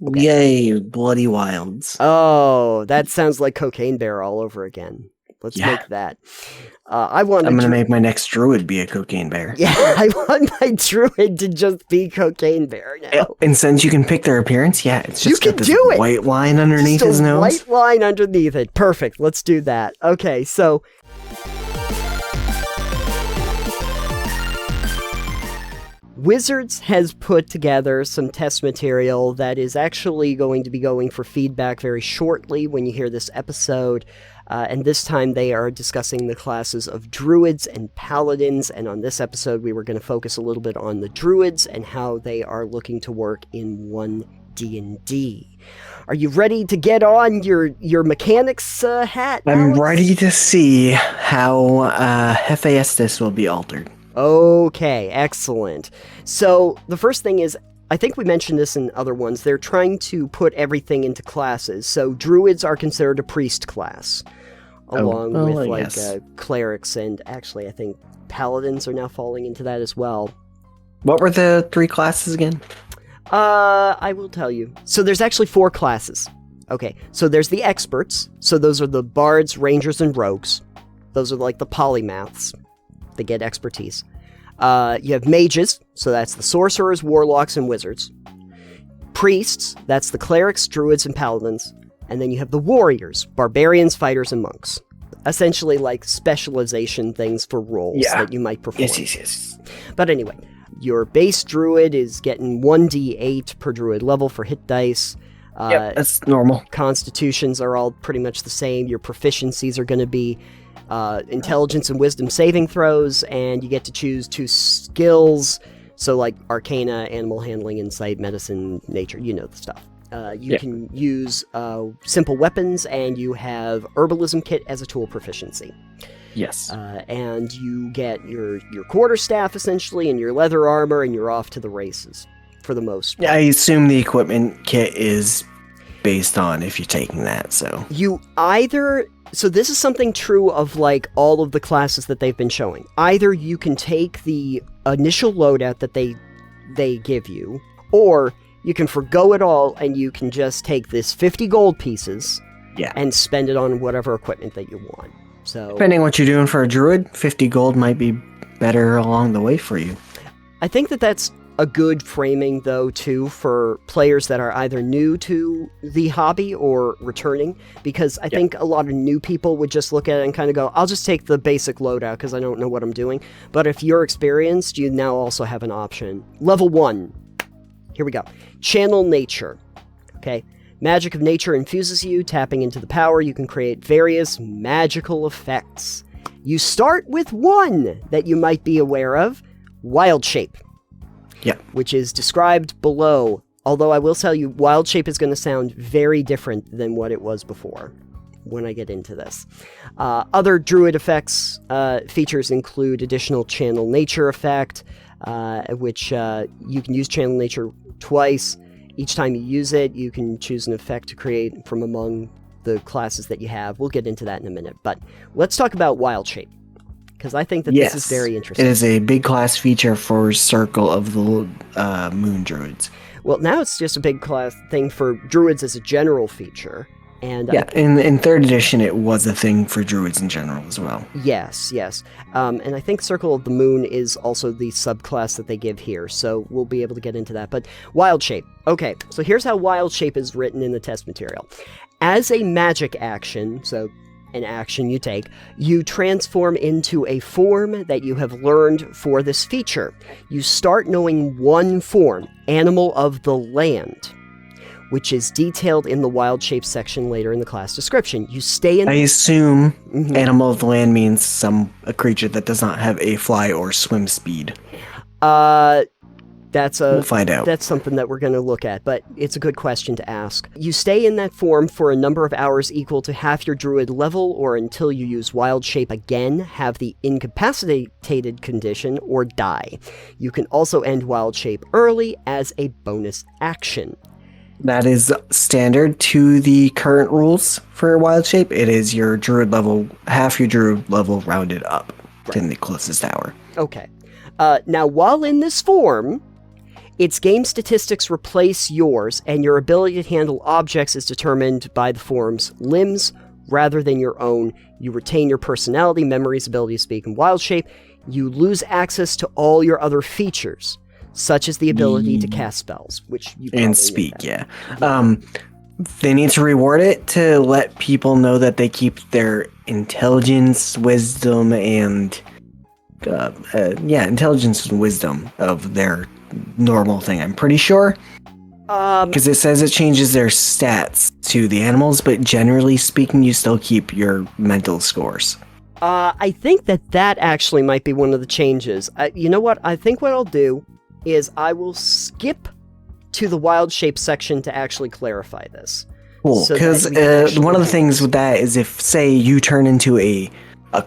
Okay. Yay, bloody wilds. Oh, that sounds like Cocaine Bear all over again. Let's Yeah. make that. I want I'm going to make my next druid be a cocaine bear. Yeah, I want my druid to just be Cocaine Bear now. And since you can pick their appearance, yeah, it's just You got can this do it! white line underneath Just his a nose. white line underneath it. Perfect. Let's do that. Okay, so Wizards has put together some test material that is actually going to be going for feedback very shortly when you hear this episode. And this time they are discussing the classes of Druids and Paladins. And on this episode, we were going to focus a little bit on the Druids and how they are looking to work in One D&D. Are you ready to get on your mechanics hat, I'm Alex? ready to see how Hephaestus will be altered. Okay, excellent. So the first thing is, I think we mentioned this in other ones, they're trying to put everything into classes. So Druids are considered a priest class, along with clerics, and actually I think Paladins are now falling into that as well. What were the 3 classes again? I will tell you. So there's actually 4 classes. Okay, so there's the experts. So those are the bards, rangers, and rogues. Those are like the polymaths. They get expertise. You have mages, so that's the sorcerers, warlocks, and wizards. Priests, that's the clerics, druids, and paladins. And then you have the warriors, barbarians, fighters, and monks. Essentially like specialization things for roles that you might perform. Yes. But anyway, your base druid is getting 1d8 per druid level for hit dice. That's normal. Constitutions are all pretty much the same. Your proficiencies are going to be intelligence and wisdom saving throws, and you get to choose 2 skills. So like arcana, animal handling, insight, medicine, nature, you know the stuff. You can use simple weapons, and you have herbalism kit as a tool proficiency. Yes. And you get your quarterstaff essentially, and your leather armor, and you're off to the races for the most part. Yeah, I assume the equipment kit is based on if you're taking that, so. So this is something true of like all of the classes that they've been showing. Either you can take the initial loadout that they give you, or you can forgo it all and you can just take this 50 gold pieces and spend it on whatever equipment that you want. So depending on what you're doing for a druid, 50 gold might be better along the way for you. I think that's a good framing, though, too, for players that are either new to the hobby or returning, because I think a lot of new people would just look at it and kind of go, I'll just take the basic loadout because I don't know what I'm doing. But if you're experienced, you now also have an option. Level 1. Here we go. Channel Nature. Okay. Magic of nature infuses you. Tapping into the power, you can create various magical effects. You start with 1 that you might be aware of, Wild Shape. Which is described below, although I will tell you, Wild Shape is going to sound very different than what it was before when I get into this. Other druid effects features include additional Channel Nature effect, which you can use Channel Nature twice. Each time you use it, you can choose an effect to create from among the classes that you have. We'll get into that in a minute, but let's talk about Wild Shape, because I think that this is very interesting. It is a big class feature for Circle of the Moon Druids. Well, now it's just a big class thing for Druids as a general feature. And in 3rd edition, it was a thing for Druids in general as well. Yes. And I think Circle of the Moon is also the subclass that they give here, so we'll be able to get into that. But Wild Shape. Okay, so here's how Wild Shape is written in the test material. As a magic action, so an action you take, you transform into a form that you have learned for this feature. You start knowing 1 form, Animal of the Land, which is detailed in the Wild Shape section later in the class description. You stay in... I assume Animal of the Land means a creature that does not have a fly or swim speed. We'll find out. That's something that we're going to look at, but it's a good question to ask. You stay in that form for a number of hours equal to half your druid level, or until you use Wild Shape again, have the incapacitated condition, or die. You can also end Wild Shape early as a bonus action. That is standard to the current rules for Wild Shape. It is your druid level, half your druid level rounded up to the closest hour. Okay. Now, while in this form, Its game statistics replace yours, and your ability to handle objects is determined by the form's limbs rather than your own. You retain your personality, memories, ability to speak in wild shape. You lose access to all your other features, such as the ability to cast spells, which you and speak. Yeah. They need to reward it to let people know that they keep their intelligence, wisdom, and intelligence and wisdom of their normal thing. I'm pretty sure. Because it says it changes their stats to the animals, but generally speaking, you still keep your mental scores. I think that actually might be one of the changes. You know what? I think what I'll do is I will skip to the wild shape section to actually clarify this. Cool, because one of the things with that is if, say, you turn into a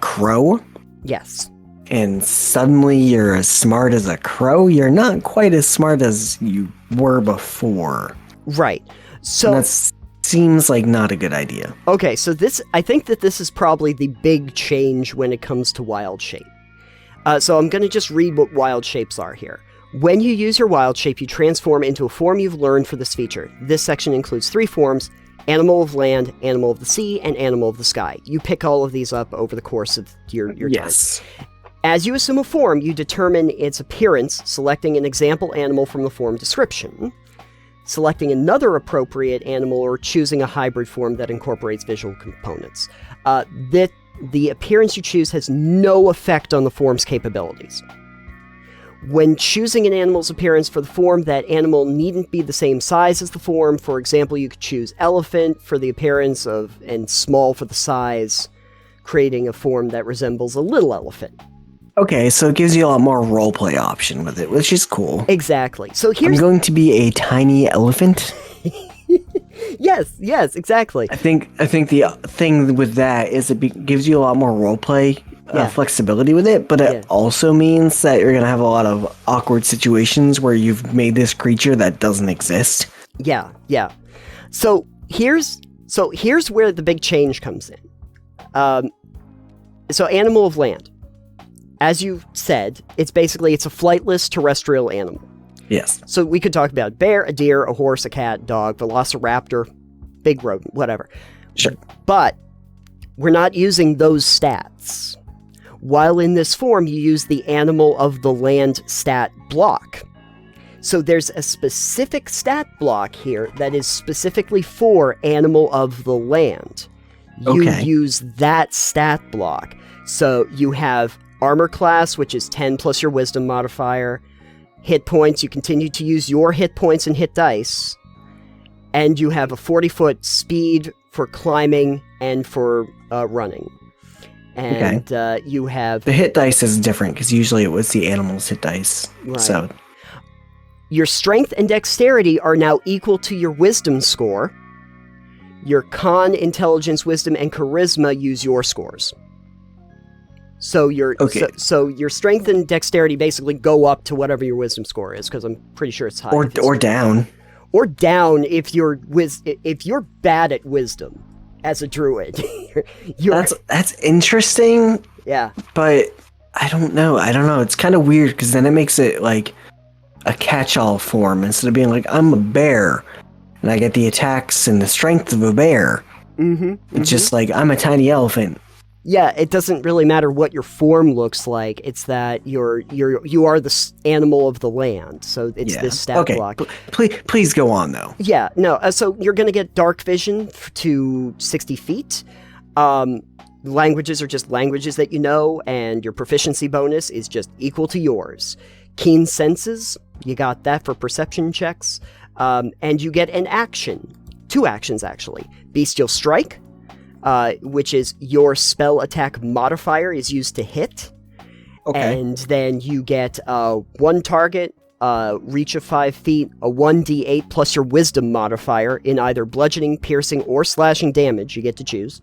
crow. Yes. And suddenly you're as smart as a crow, you're not quite as smart as you were before. Right. So that seems like not a good idea. Okay, so I think that this is probably the big change when it comes to wild shape. So I'm going to just read what wild shapes are here. When you use your wild shape, you transform into a form you've learned for this feature. This section includes 3 forms: animal of land, animal of the sea, and animal of the sky. You pick all of these up over the course of your yes. time. As you assume a form, you determine its appearance, selecting an example animal from the form description, selecting another appropriate animal, or choosing a hybrid form that incorporates visual components. The appearance you choose has no effect on the form's capabilities. When choosing an animal's appearance for the form, that animal needn't be the same size as the form. For example, you could choose elephant for the appearance of, and small for the size, creating a form that resembles a little elephant. Okay, so it gives you a lot more roleplay option with it, which is cool. Exactly. So I'm going to be a tiny elephant. Yes, exactly. I think the thing with that is it gives you a lot more roleplay flexibility with it, but it also means that you're going to have a lot of awkward situations where you've made this creature that doesn't exist. Yeah. So here's where the big change comes in. So animal of land. As you said, it's a flightless terrestrial animal. Yes. So we could talk about bear, a deer, a horse, a cat, dog, velociraptor, big rodent, whatever. Sure. But we're not using those stats. While in this form, you use the animal of the land stat block. So there's a specific stat block here that is specifically for animal of the land. You use that stat block. So you have armor class, which is 10 plus your wisdom modifier. Hit points, you continue to use your hit points and hit dice. And you have a 40-foot speed for climbing and for running. And you have... The hit dice is different, because usually it was the animal's hit dice. Right. So your strength and dexterity are now equal to your wisdom score. Your con, intelligence, wisdom, and charisma use your scores. So your your strength and dexterity basically go up to whatever your wisdom score is, because I'm pretty sure it's high. Or down. Or down if you're bad at wisdom as a druid. That's interesting. Yeah. But I don't know. It's kind of weird, because then it makes it like a catch-all form instead of being like, I'm a bear and I get the attacks and the strength of a bear. It's just like, I'm a tiny elephant. Yeah, it doesn't really matter what your form looks like. It's that you are the animal of the land. So it's this stat block. Please go on, though. Yeah, no. So you're going to get dark vision to 60 feet. Languages are just languages that you know, and your proficiency bonus is just equal to yours. Keen senses, you got that for perception checks. And you get an action. 2 actions, actually. Bestial Strike, which is your spell attack modifier is used to hit. Okay. And then you get 1 target, reach of 5 feet, a 1d8 plus your wisdom modifier in either bludgeoning, piercing, or slashing damage. You get to choose.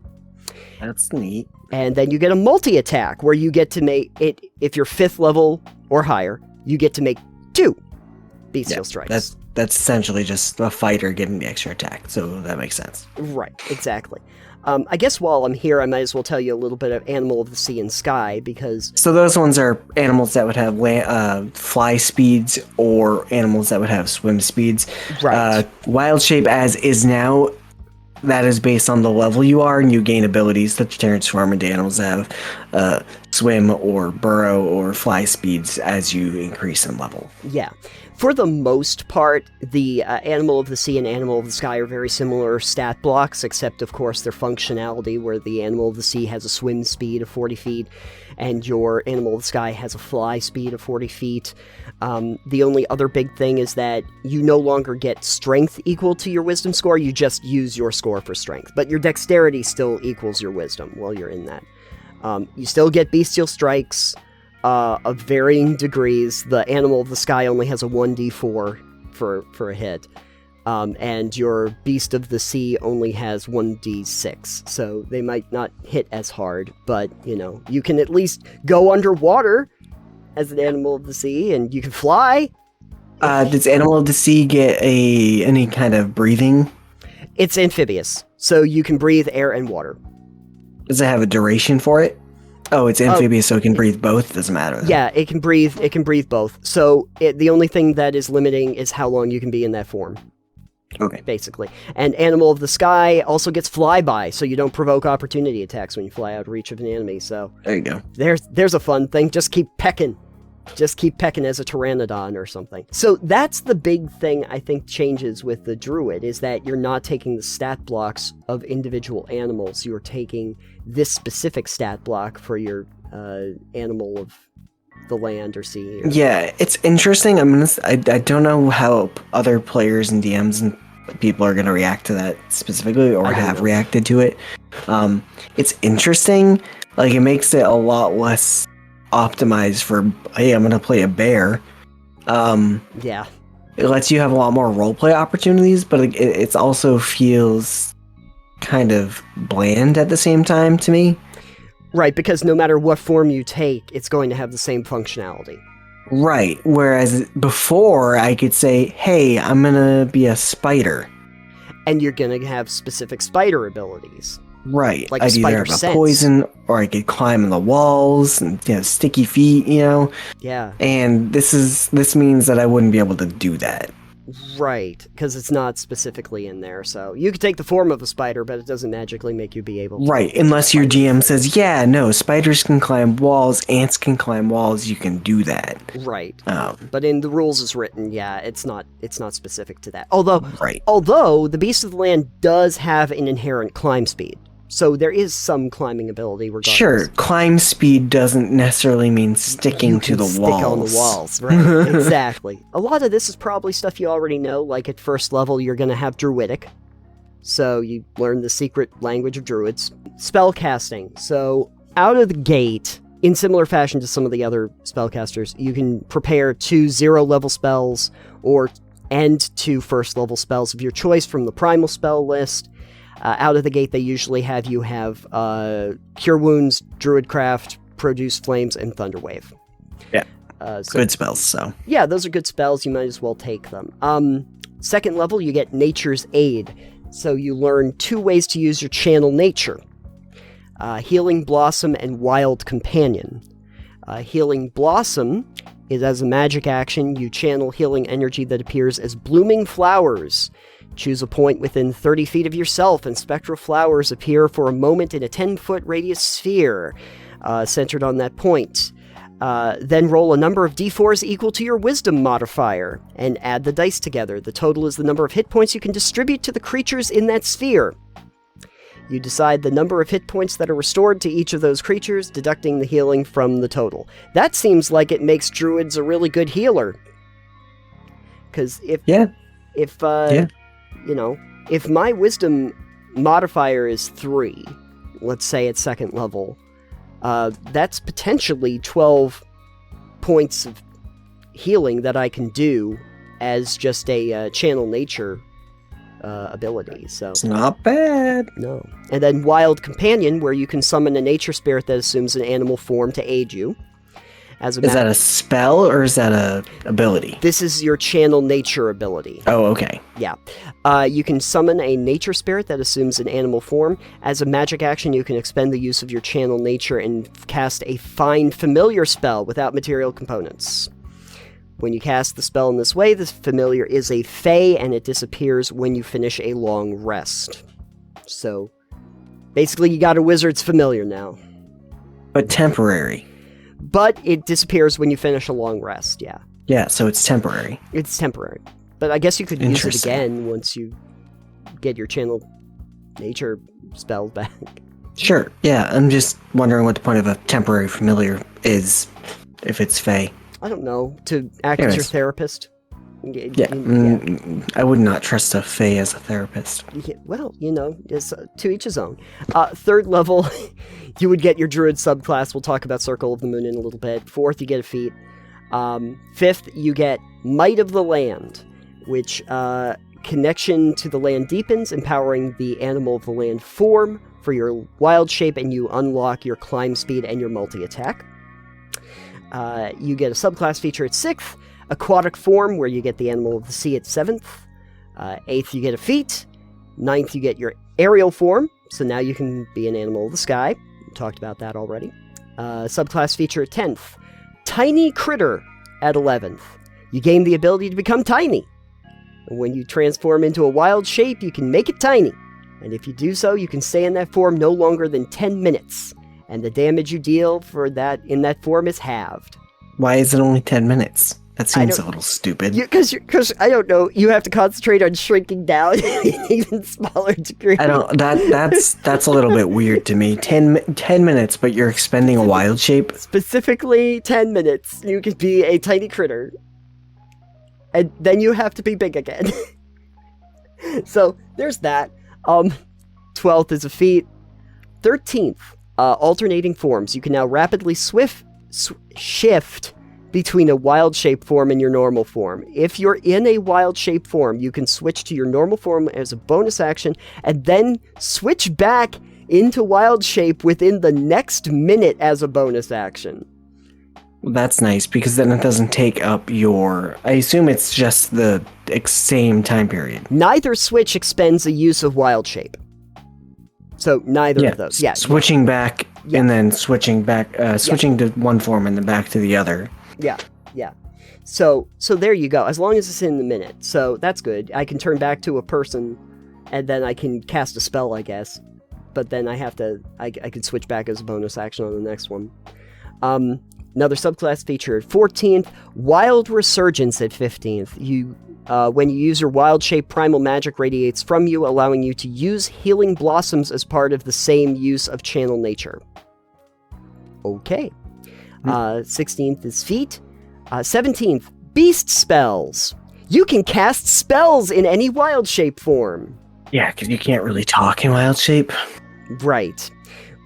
That's neat. And then you get a multi-attack where you get to make it, if you're 5th level or higher, you get to make 2 bestial strikes. That's essentially just a fighter getting the extra attack, so that makes sense. Right, exactly. I guess while I'm here, I might as well tell you a little bit of Animal of the Sea and Sky, because... So those ones are animals that would have fly speeds or animals that would have swim speeds. Right. Wild shape as is now, that is based on the level you are, and you gain abilities that transform into animals that have swim or burrow or fly speeds as you increase in level. Yeah. For the most part, the Animal of the Sea and Animal of the Sky are very similar stat blocks, except, of course, their functionality, where the Animal of the Sea has a swim speed of 40 feet, and your Animal of the Sky has a fly speed of 40 feet. The only other big thing is that you no longer get strength equal to your wisdom score, you just use your score for strength. But your dexterity still equals your wisdom while you're in that. You still get bestial strikes, of varying degrees. The Animal of the Sky only has a 1d4 for a hit, and your Beast of the Sea only has 1d6, so they might not hit as hard, but, you know, you can at least go underwater as an Animal of the Sea, and you can fly. Does Animal of the Sea get any kind of breathing? It's amphibious, so you can breathe air and water. Does it have a duration for it? Oh, it's amphibious, so it can breathe both. Doesn't matter. Then. Yeah, it can breathe. It can breathe both. So the only thing that is limiting is how long you can be in that form. Okay. Basically, and Animal of the Sky also gets flyby, so you don't provoke opportunity attacks when you fly out of reach of an enemy. So there you go. There's a fun thing. Just keep pecking. Just keep pecking as a pteranodon or something. So that's the big thing I think changes with the druid, is that you're not taking the stat blocks of individual animals. You're taking this specific stat block for your animal of the land or sea. Yeah, it's interesting. I don't know how other players and DMs and people are going to react to that specifically, or have reacted to it. It's interesting. Like, it makes it a lot less optimized for, hey, I'm going to play a bear. Yeah. It lets you have a lot more roleplay opportunities, but it also feels kind of bland at the same time to me. Right, because no matter what form you take, it's going to have the same functionality. Right, whereas before I could say, hey, I'm going to be a spider. And you're going to have specific spider abilities. Right, like I'd either have a poison, or I could climb on the walls, and sticky feet, Yeah. And this means that I wouldn't be able to do that. Right, because it's not specifically in there, so you could take the form of a spider, but it doesn't magically make you be able to. Right, unless your GM says, yeah, no, spiders can climb walls, ants can climb walls, you can do that. Right. But in the rules as written, yeah, it's not specific to that. Although the Beast of the Land does have an inherent climb speed. So there is some climbing ability regardless. Sure, climb speed doesn't necessarily mean sticking to the walls. Stick on the walls, right? Exactly. A lot of this is probably stuff you already know, like at first level you're going to have Druidic. So you learn the secret language of Druids. Spellcasting. So out of the gate, in similar fashion to some of the other spellcasters, you can prepare 2 0-level spells and 2 first-level spells of your choice from the primal spell list. Out of the gate, they usually have you have Cure Wounds, Druidcraft, Produce Flames, and Thunderwave. Yeah, so, good spells, so. Yeah, those are good spells. You might as well take them. Second level, you get Nature's Aid. So you learn 2 ways to use your channel nature. Healing Blossom and Wild Companion. Healing Blossom is as a magic action, you channel healing energy that appears as blooming flowers. Choose a point within 30 feet of yourself, and spectral flowers appear for a moment in a 10-foot radius sphere, centered on that point. Then roll a number of d4s equal to your wisdom modifier, and add the dice together. The total is the number of hit points you can distribute to the creatures in that sphere. You decide the number of hit points that are restored to each of those creatures, deducting the healing from the total. That seems like it makes druids a really good healer. Because if my wisdom modifier is 3, let's say at second level, that's potentially 12 points of healing that I can do as just a channel nature ability. So it's not bad. No. And then Wild Companion, where you can summon a nature spirit that assumes an animal form to aid you. As a Is that a spell or is that a ability? This is your channel nature ability. Oh, okay. Yeah. You can summon a nature spirit that assumes an animal form. As a magic action, you can expend the use of your channel nature and cast a find familiar spell without material components. When you cast the spell in this way, this familiar is a fae, and it disappears when you finish a long rest. So, basically, you got a wizard's familiar now. But temporary. But it disappears when you finish a long rest, yeah. Yeah, so it's temporary. It's temporary. But I guess you could use it again once you get your channel nature spell back. Sure, yeah. I'm just wondering what the point of a temporary familiar is, if it's fae. I don't know. To act as your therapist? Yeah. I would not trust a fae as a therapist. Yeah, well, it's to each his own. Third level, you would get your druid subclass. We'll talk about Circle of the Moon in a little bit. Fourth, you get a feat. Fifth, you get Might of the Land, which connection to the land deepens, empowering the animal of the land form for your wild shape, and you unlock your climb speed and your multi-attack. You get a subclass feature at 6th, aquatic form, where you get the animal of the sea at 7th. 8th, you get a feat. 9th, you get your aerial form, so now you can be an animal of the sky. We talked about that already. Subclass feature at 10th, tiny critter at 11th. You gain the ability to become tiny. And when you transform into a wild shape, you can make it tiny. And if you do so, you can stay in that form no longer than 10 minutes. And the damage you deal for that in that form is halved. Why is it only 10 minutes? That seems a little stupid. Because I don't know, you have to concentrate on shrinking down an even smaller degree. I don't. That's a little bit weird to me. 10 minutes, but you're expending a wild shape. Specifically, 10 minutes. You could be a tiny critter, and then you have to be big again. So there's that. 12th is a feat. 13th. Alternating forms. You can now rapidly shift between a wild shape form and your normal form. If you're in a wild shape form, you can switch to your normal form as a bonus action, and then switch back into wild shape within the next minute as a bonus action. Well, that's nice, because then it doesn't take up your... I assume it's just the same time period. Neither switch expends the use of wild shape. So neither of those. Yeah, switching back and then switching back, to one form and then back to the other. Yeah. So there you go. As long as it's in the minute, so that's good. I can turn back to a person, and then I can cast a spell, I guess. But then I have to. I could switch back as a bonus action on the next one. Another subclass feature at 14th, Wild Resurgence at 15th. When you use your wild shape, primal magic radiates from you, allowing you to use healing blossoms as part of the same use of channel nature. Okay. 16th is feat. 17th, beast spells. You can cast spells in any wild shape form. Yeah, because you can't really talk in wild shape. Right.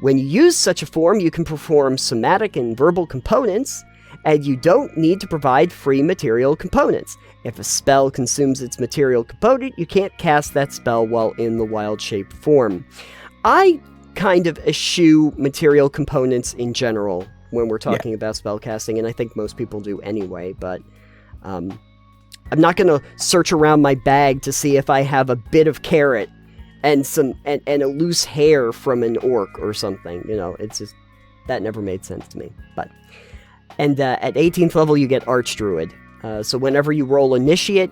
When you use such a form, you can perform somatic and verbal components, and you don't need to provide free material components. If a spell consumes its material component, you can't cast that spell while in the wild shape form. I kind of eschew material components in general when we're talking about spellcasting, and I think most people do anyway, but I'm not going to search around my bag to see if I have a bit of carrot and a loose hair from an orc or something. It's just, that never made sense to me. But at 18th level, you get Archdruid. So whenever you roll initiative,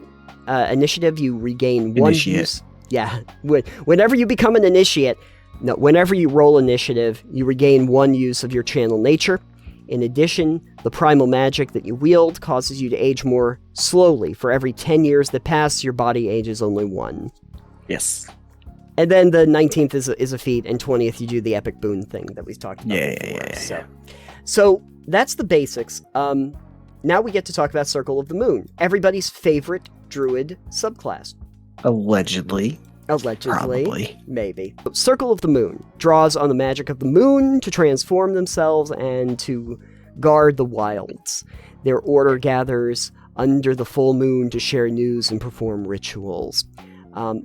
you regain one use. Yeah. Whenever you become an initiate, whenever you roll initiative, you regain one use of your channel nature. In addition, the primal magic that you wield causes you to age more slowly. For every 10 years that pass, your body ages only 1. Yes. And then the 19th is a feat, and 20th you do the epic boon thing that we talked about before. So that's the basics. Now we get to talk about Circle of the Moon, everybody's favorite druid subclass. Allegedly. Probably. Maybe. Circle of the Moon draws on the magic of the moon to transform themselves and to guard the wilds. Their order gathers under the full moon to share news and perform rituals.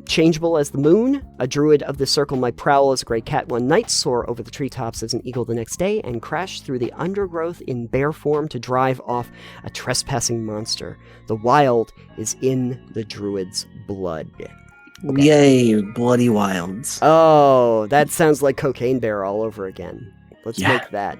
Changeable as the moon, a druid of the circle might prowl as a gray cat one night, soar over the treetops as an eagle the next day, and crash through the undergrowth in bear form to drive off a trespassing monster. The wild is in the druid's blood. Okay. Yay, bloody wilds. Oh, that sounds like Cocaine Bear all over again. Let's make that.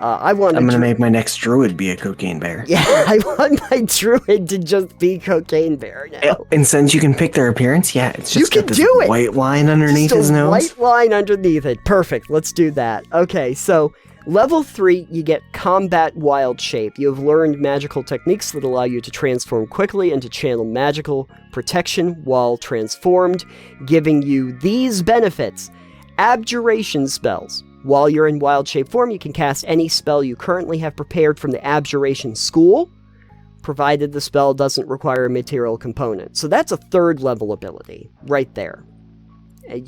I'm going to make my next druid be a cocaine bear. Yeah, I want my druid to just be Cocaine Bear now. And since you can pick their appearance, it's just you got this do it. white line underneath just his a nose. White line underneath it. Perfect. Let's do that. Okay, so level 3, you get Combat Wild Shape. You have learned magical techniques that allow you to transform quickly and to channel magical protection while transformed, giving you these benefits. Abjuration spells. While you're in wild shape form, you can cast any spell you currently have prepared from the Abjuration School, provided the spell doesn't require a material component. So that's a 3rd level ability, right there.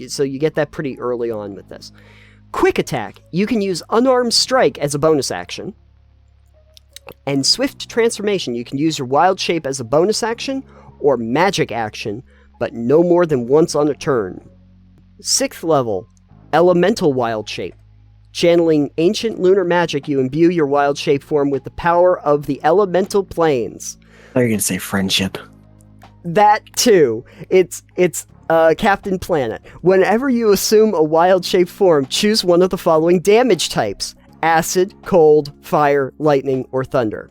So you get that pretty early on with this. Quick Attack. You can use Unarmed Strike as a bonus action. And Swift Transformation. You can use your wild shape as a bonus action or magic action, but no more than once on a turn. 6th level. Elemental Wild Shape. Channeling ancient lunar magic, you imbue your wild shape form with the power of the elemental planes. I thought you were going to say friendship. That too. It's Captain Planet. Whenever you assume a wild shape form, choose one of the following damage types: acid, cold, fire, lightning, or thunder.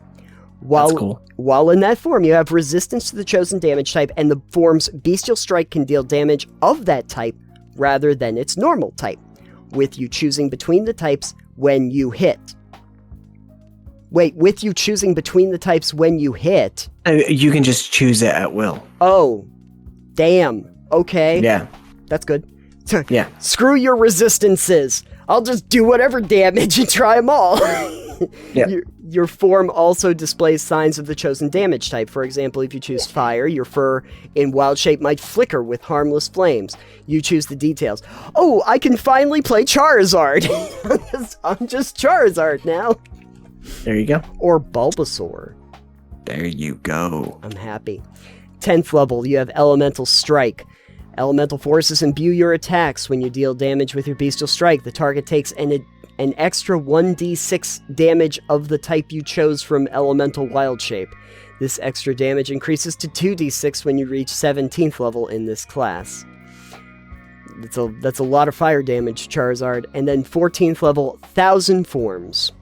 That's cool. While in that form, you have resistance to the chosen damage type, and the form's Bestial Strike can deal damage of that type rather than its normal type, with you choosing between the types when you hit. Wait, with you choosing between the types when you hit? You can just choose it at will. Oh, damn. Okay. Yeah. That's good. Yeah. Screw your resistances. I'll just do whatever damage and try them all. Yeah. Your form also displays signs of the chosen damage type. For example, if you choose fire, your fur in wild shape might flicker with harmless flames. You choose the details. Oh, I can finally play Charizard. I'm just Charizard now. There you go. Or Bulbasaur. There you go. I'm happy. 10th level, you have Elemental Strike. Elemental forces imbue your attacks. When you deal damage with your Bestial Strike, the target takes an extra 1d6 damage of the type you chose from Elemental Wild Shape. This extra damage increases to 2d6 when you reach 17th level in this class. That's a lot of fire damage, Charizard. And then 14th level, Thousand Forms.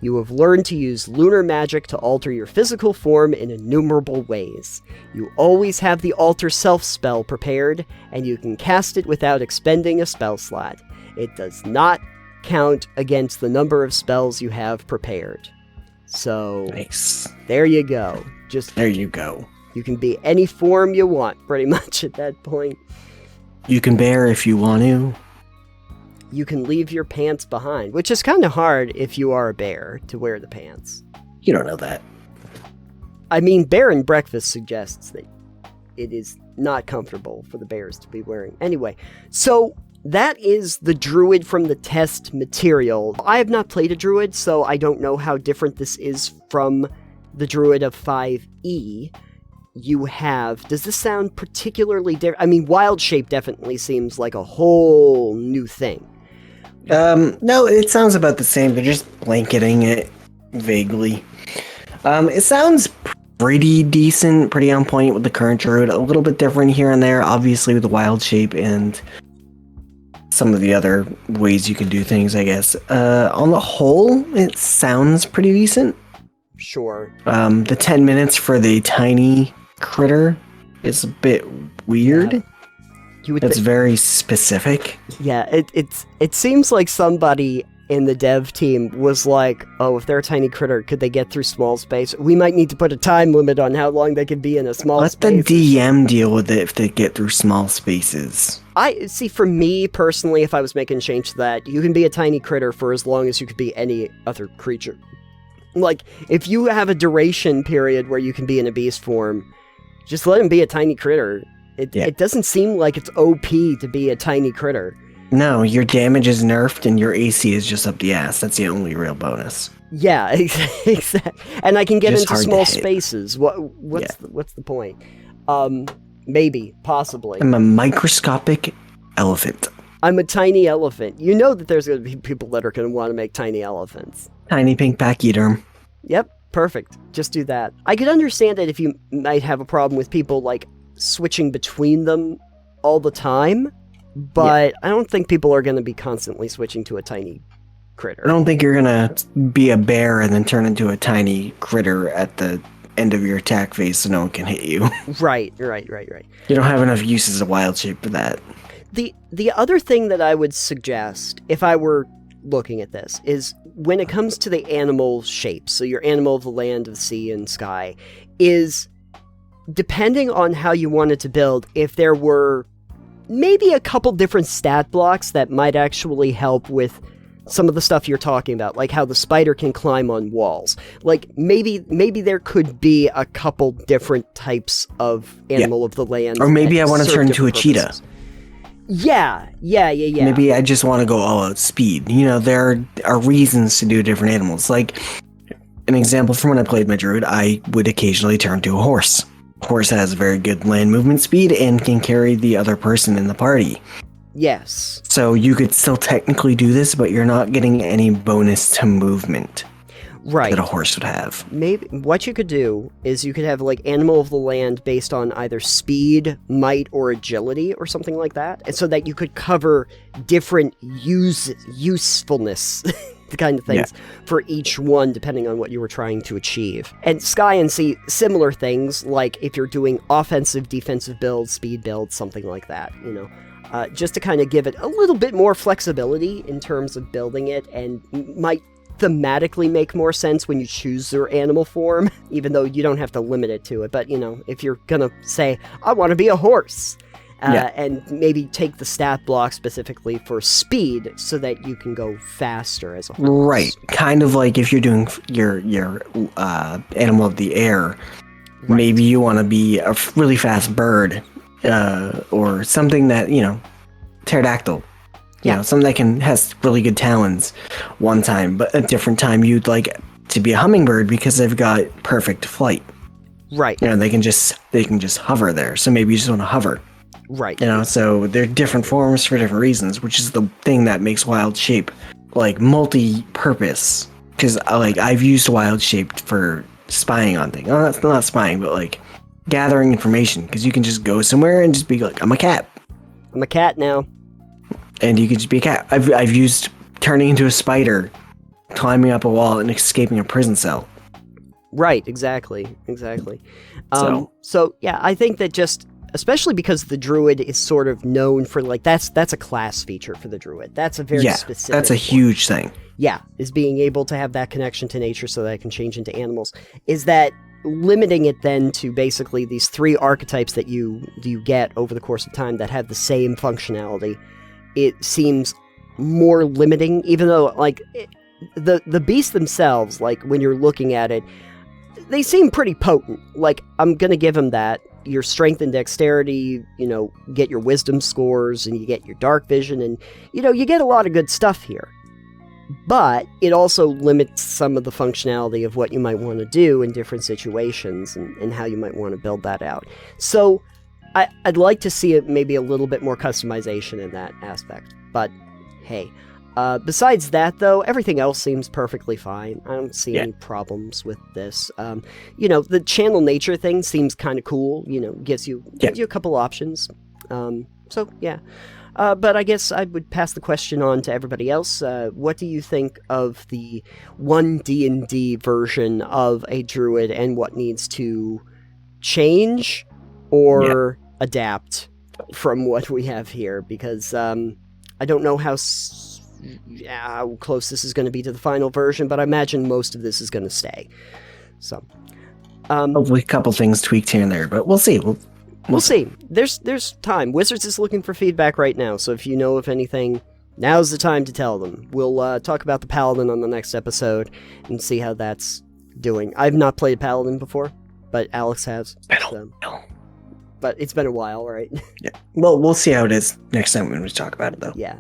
You have learned to use lunar magic to alter your physical form in innumerable ways. You always have the Alter Self spell prepared, and you can cast it without expending a spell slot. It does not count against the number of spells you have prepared. So, nice. There you go. There you go. You can be any form you want, pretty much, at that point. You can bear if you want to. You can leave your pants behind, which is kind of hard if you are a bear to wear the pants. You don't know that. I mean, Bear and Breakfast suggests that it is not comfortable for the bears to be wearing. Anyway, so that is the druid from the test material. I have not played a druid, so I don't know how different this is from the druid of 5e. Does this sound particularly different? I mean, Wild Shape definitely seems like a whole new thing. No, it sounds about the same. They're just blanketing it vaguely. It sounds pretty decent, pretty on point with the current druid. A little bit different here and there, obviously with the Wild Shape and some of the other ways you can do things, I guess. On the whole, it sounds pretty decent. Sure. The 10 minutes for the tiny critter is a bit weird. Yeah. It's very specific. Yeah, it seems like somebody in the dev team was like, oh, if they're a tiny critter, could they get through small space? We might need to put a time limit on how long they can be in a small space. Let the DM deal with it if they get through small spaces. I see, for me personally, if I was making a change to that, you can be a tiny critter for as long as you could be any other creature. Like, if you have a duration period where you can be in a beast form, just let him be a tiny critter. It doesn't seem like it's OP to be a tiny critter. No, your damage is nerfed and your AC is just up the ass. That's the only real bonus. Yeah, exactly. And I can get Just into small spaces. What's the point? Maybe, possibly. I'm a microscopic elephant. I'm a tiny elephant. You know that there's going to be people that are going to want to make tiny elephants. Tiny pink pachyderm. Yep, perfect. Just do that. I could understand it if you might have a problem with people, like, switching between them all the time, but I don't think people are going to be constantly switching to a tiny critter. I don't think you're gonna be a bear and then turn into a tiny critter at the end of your attack phase so no one can hit you. Right. You don't have enough uses of wild shape for that. The other thing that I would suggest, if I were looking at this, is when it comes to the animal shapes, so your animal of the land, of the sea, and sky, is depending on how you wanted to build, if there were maybe a couple different stat blocks that might actually help with some of the stuff you're talking about, like how the spider can climb on walls. Like, maybe there could be a couple different types of animal of the land. Or maybe I want to turn into a cheetah. Yeah. Maybe I just want to go all out speed. You know, there are reasons to do different animals. Like, an example from when I played my druid, I would occasionally turn to a horse. Horse has very good land movement speed and can carry the other person in the party. Yes. So you could still technically do this, but you're not getting any bonus to movement. Right. That a horse would have. Maybe what you could do is you could have like animal of the land based on either speed, might, or agility or something like that. And so that you could cover different usefulness kind of things for each one depending on what you were trying to achieve. And sky and sea, similar things, like if you're doing offensive, defensive builds, speed builds, something like that, you know. Just to kind of give it a little bit more flexibility in terms of building it, and might thematically make more sense when you choose your animal form, even though you don't have to limit it to it. But, you know, if you're gonna say, I want to be a horse, and maybe take the stat block specifically for speed so that you can go faster as a horse. Right. Kind of like if you're doing your animal of the air, maybe you want to be a really fast bird, or something that, you know, pterodactyl. You know, something that has really good talons one time, but a different time you'd like to be a hummingbird because they've got perfect flight. Right. You know, they can just hover there. So maybe you just want to hover. Right. You know, so they're different forms for different reasons, which is the thing that makes wild shape like multi-purpose. Because like I've used wild shape for spying on things. Well, that's not spying, but like gathering information. Because you can just go somewhere and just be like, I'm a cat. I'm a cat now. And you could just be a cat. I've used turning into a spider, climbing up a wall, and escaping a prison cell. Right, exactly. So yeah, I think that just, especially because the druid is sort of known for, like, that's a class feature for the druid. That's a very specific that's a huge thing. Yeah, is being able to have that connection to nature so that it can change into animals. Is that limiting it then to basically these three archetypes that you get over the course of time that have the same functionality? It seems more limiting, even though, like, the beasts themselves, like, when you're looking at it, they seem pretty potent. Like, I'm gonna give them that. Your strength and dexterity, you know, get your wisdom scores, and you get your dark vision, and, you know, you get a lot of good stuff here. But it also limits some of the functionality of what you might want to do in different situations, and how you might want to build that out. So I'd like to see it maybe a little bit more customization in that aspect, but hey. Besides that, though, everything else seems perfectly fine. I don't see any problems with this. You know, the channel nature thing seems kind of cool, you know, gives you a couple options. So, yeah. But I guess I would pass the question on to everybody else. What do you think of the One D&D version of a druid, and what needs to change or adapt from what we have here? Because I don't know how close this is going to be to the final version, but I imagine most of this is going to stay. So, hopefully a couple things tweaked here and there, but we'll see. We'll see. There's time. Wizards is looking for feedback right now, so if you know of anything, now's the time to tell them. We'll talk about the Paladin on the next episode and see how that's doing. I've not played Paladin before, but Alex has. But it's been a while, right? Yeah. Well, we'll see how it is next time when we talk about it, though. Yeah.